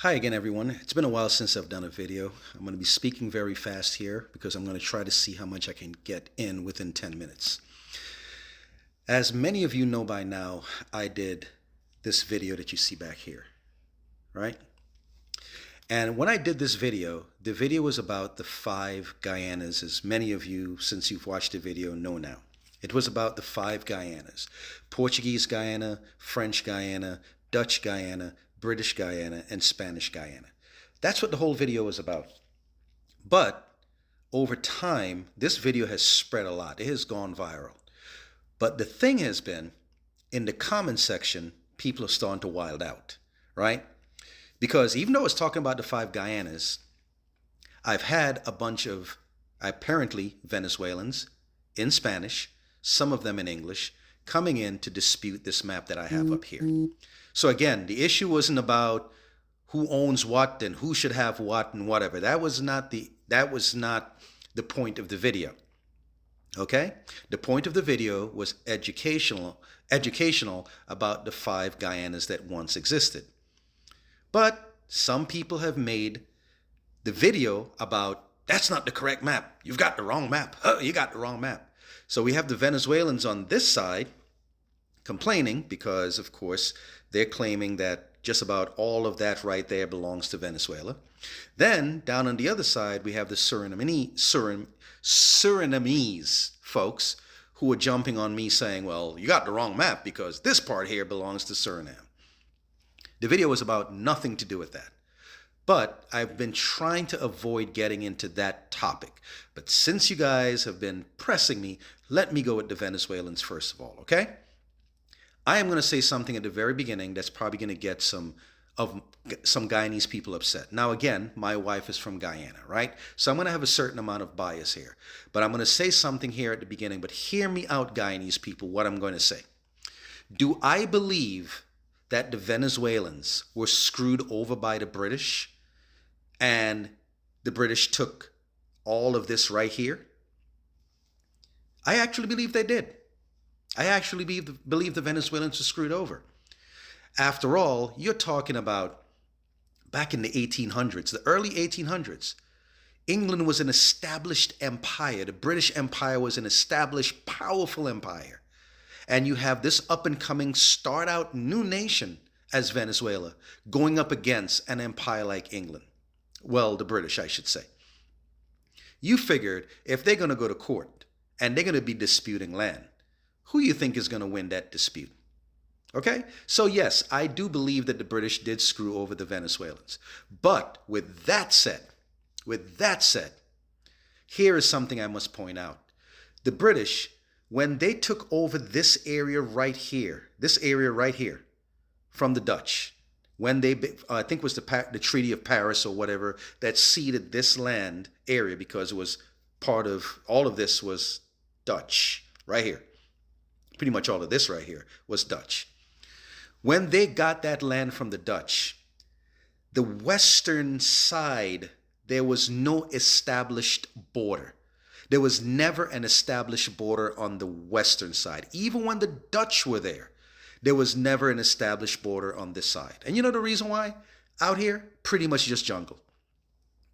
Hi again, everyone. It's been a while since I've done a video. I'm going to be speaking very fast here because I'm going to try to see how much I can get in within 10 minutes. As many of you know by now, I did this video that you see back here, right? And when I did this video, the video was about the 5 Guyanas, as many of you, since you've watched the video, know now. It was about the 5 Guyanas: Portuguese Guyana, French Guyana, Dutch Guyana, British Guyana, and Spanish Guyana. That's what the whole video was about. But over time, this video has spread a lot. It has gone viral. But the thing has been, in the comment section, people are starting to wild out, right? Because even though I was talking about the 5 Guyanas, I've had a bunch of apparently Venezuelans in Spanish, some of them in English, coming in to dispute this map that I have up here. So again, the issue wasn't about who owns what and who should have what and whatever. That was not the point of the video. Okay? The point of the video was educational about the 5 Guyanas that once existed. But some people have made the video about, that's not the correct map. You've got the wrong map. You got the wrong map. So we have the Venezuelans on this side complaining because, of course, they're claiming that just about all of that right there belongs to Venezuela. Then, down on the other side, we have the Surinamese folks who are jumping on me saying, well, you got the wrong map because this part here belongs to Suriname. The video was about nothing to do with that. But I've been trying to avoid getting into that topic. But since you guys have been pressing me, let me go with the Venezuelans first of all, okay? I am going to say something at the very beginning that's probably going to get some Guyanese people upset. Now, again, my wife is from Guyana, right? So I'm going to have a certain amount of bias here. But I'm going to say something here at the beginning. But hear me out, Guyanese people, what I'm going to say. Do I believe that the Venezuelans were screwed over by the British and the British took all of this right here? I actually believe they did. I actually believe the Venezuelans were screwed over. After all, you're talking about back in the 1800s, the early 1800s. England was an established empire. The British Empire was an established, powerful empire. And you have this up-and-coming, start-out new nation as Venezuela going up against an empire like England. Well, the British, I should say. You figured if they're going to go to court and they're going to be disputing land, who you think is going to win that dispute? Okay? So yes, I do believe that the British did screw over the Venezuelans. But with that said, here is something I must point out. The British, when they took over this area right here from the Dutch, when they, I think it was the Treaty of Paris or whatever, that ceded this land area because it was part of, all of this was Dutch, right here. Pretty much all of this right here was Dutch. When they got that land from the Dutch, the western side, there was no established border. There was never an established border on the western side. Even when the Dutch were there, there was never an established border on this side. And you know the reason why? Out here, pretty much just jungle.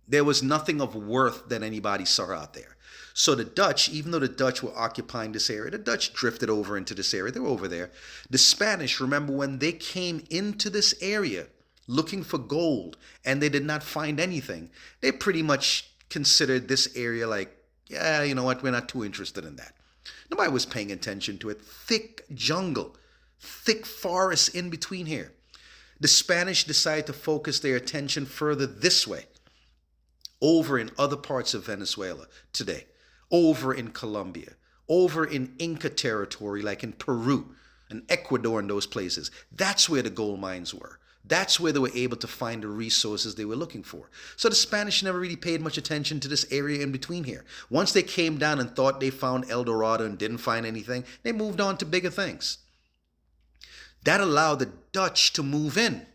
There was nothing of worth that anybody saw out there. So the Dutch, even though the Dutch were occupying this area, the Dutch drifted over into this area. They were over there. The Spanish, remember when they came into this area looking for gold and they did not find anything, they pretty much considered this area like, yeah, you know what, we're not too interested in that. Nobody was paying attention to it. Thick jungle, thick forest in between here. The Spanish decided to focus their attention further this way, over in other parts of Venezuela today, over in Colombia, over in Inca territory like in Peru and Ecuador and those places. That's where the gold mines were. That's where they were able to find the resources they were looking for. So the Spanish never really paid much attention to this area in between here. Once they came down and thought they found El Dorado and didn't find anything, they moved on to bigger things. That allowed the Dutch to move in.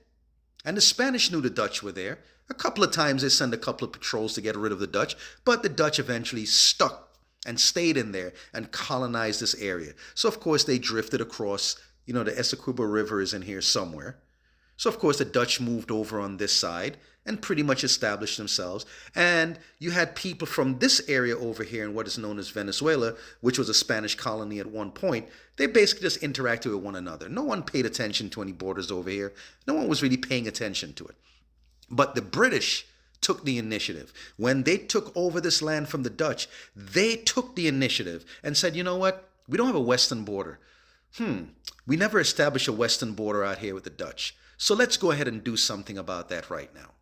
And the Spanish knew the Dutch were there. A couple of times they sent a couple of patrols to get rid of the Dutch, but the Dutch eventually stuck and stayed in there and colonized this area. So of course they drifted across, the Essequibo River is in here somewhere. So, of course, the Dutch moved over on this side and pretty much established themselves. And you had people from this area over here in what is known as Venezuela, which was a Spanish colony at one point. They basically just interacted with one another. No one paid attention to any borders over here. No one was really paying attention to it. But the British took the initiative. When they took over this land from the Dutch, they took the initiative and said, you know what? We don't have a western border. We never established a western border out here with the Dutch. So let's go ahead and do something about that right now.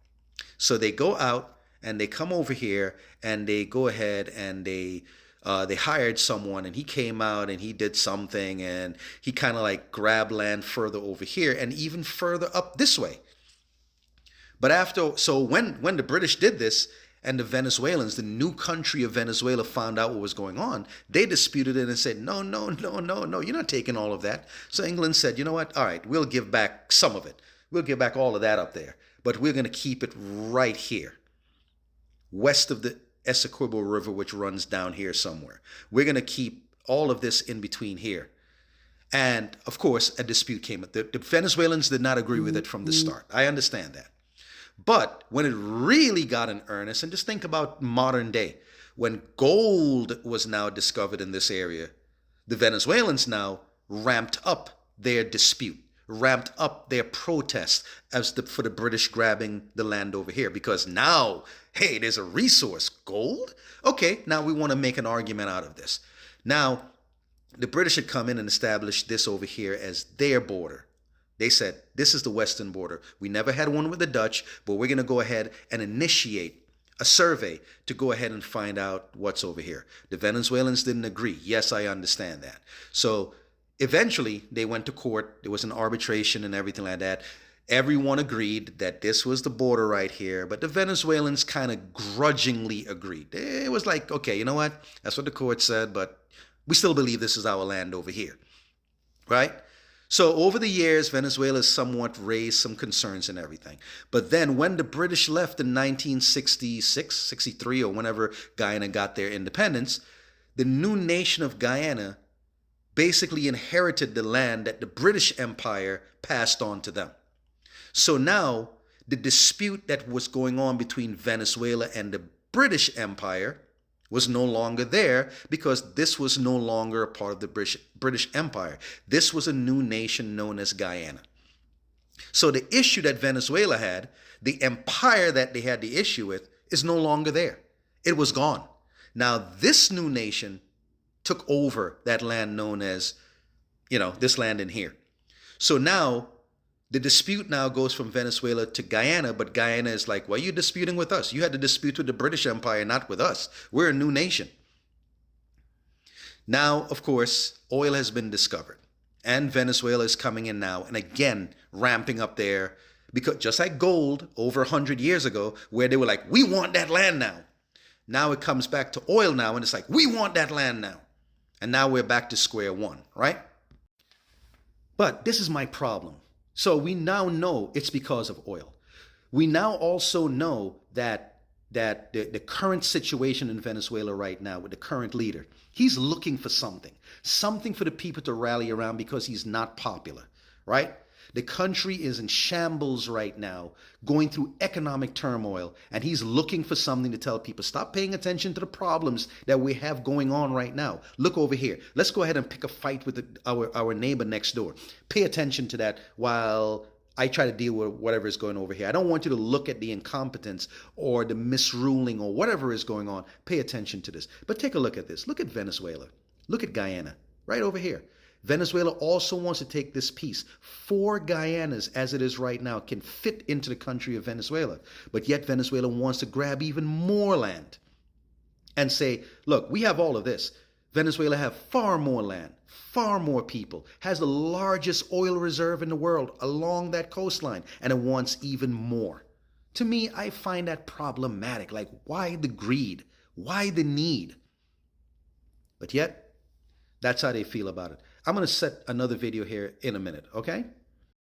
So they go out and they come over here and they go ahead and they hired someone, and he came out and he did something, and he kind of like grabbed land further over here and even further up this way. But when the British did this and the Venezuelans, the new country of Venezuela, found out what was going on, they disputed it and said, no, you're not taking all of that. So England said, you know what? All right, we'll give back some of it. We'll give back all of that up there, but we're going to keep it right here, west of the Essequibo River, which runs down here somewhere. We're going to keep all of this in between here. And of course, a dispute came. The Venezuelans did not agree with it from the start. I understand that. But when it really got in earnest, and just think about modern day, when gold was now discovered in this area, the Venezuelans now ramped up their dispute, ramped up their protest for the British grabbing the land over here. Because now, hey, there's a resource, gold? Okay, now we want to make an argument out of this. Now, the British had come in and established this over here as their border. They said, this is the western border. We never had one with the Dutch, but we're going to go ahead and initiate a survey to go ahead and find out what's over here. The Venezuelans didn't agree. Yes, I understand that. So eventually they went to court. There was an arbitration and everything like that. Everyone agreed that this was the border right here, but the Venezuelans kind of grudgingly agreed. It was like, okay, you know what? That's what the court said, but we still believe this is our land over here, right? So over the years, Venezuela somewhat raised some concerns and everything. But then when the British left in 1966, 63, or whenever Guyana got their independence, the new nation of Guyana basically inherited the land that the British Empire passed on to them. So now the dispute that was going on between Venezuela and the British Empire was no longer there, because this was no longer a part of the British Empire. This was a new nation known as Guyana. So the issue that Venezuela had, the empire that they had the issue with, is no longer there. It was gone. Now this new nation took over that land known as, this land in here. So now the dispute now goes from Venezuela to Guyana, but Guyana is like, why are you disputing with us? You had to dispute with the British Empire, not with us. We're a new nation. Now, of course, oil has been discovered, and Venezuela is coming in now and again ramping up there, because just like gold over 100 years ago, where they were like, we want that land now. Now it comes back to oil now, and it's like, we want that land now. And now we're back to square one, right? But this is my problem. So we now know it's because of oil. We now also know that the current situation in Venezuela right now with the current leader, he's looking for something for the people to rally around, because he's not popular, right? The country is in shambles right now, going through economic turmoil, and he's looking for something to tell people, stop paying attention to the problems that we have going on right now. Look over here. Let's go ahead and pick a fight with our neighbor next door. Pay attention to that while I try to deal with whatever is going over here. I don't want you to look at the incompetence or the misruling or whatever is going on. Pay attention to this. But take a look at this. Look at Venezuela. Look at Guyana, right over here. Venezuela also wants to take this piece. 4 Guyanas, as it is right now, can fit into the country of Venezuela. But yet Venezuela wants to grab even more land and say, look, we have all of this. Venezuela have far more land, far more people, has the largest oil reserve in the world along that coastline, and it wants even more. To me, I find that problematic. Like, why the greed? Why the need? But yet, that's how they feel about it. I'm going to set another video here in a minute, okay?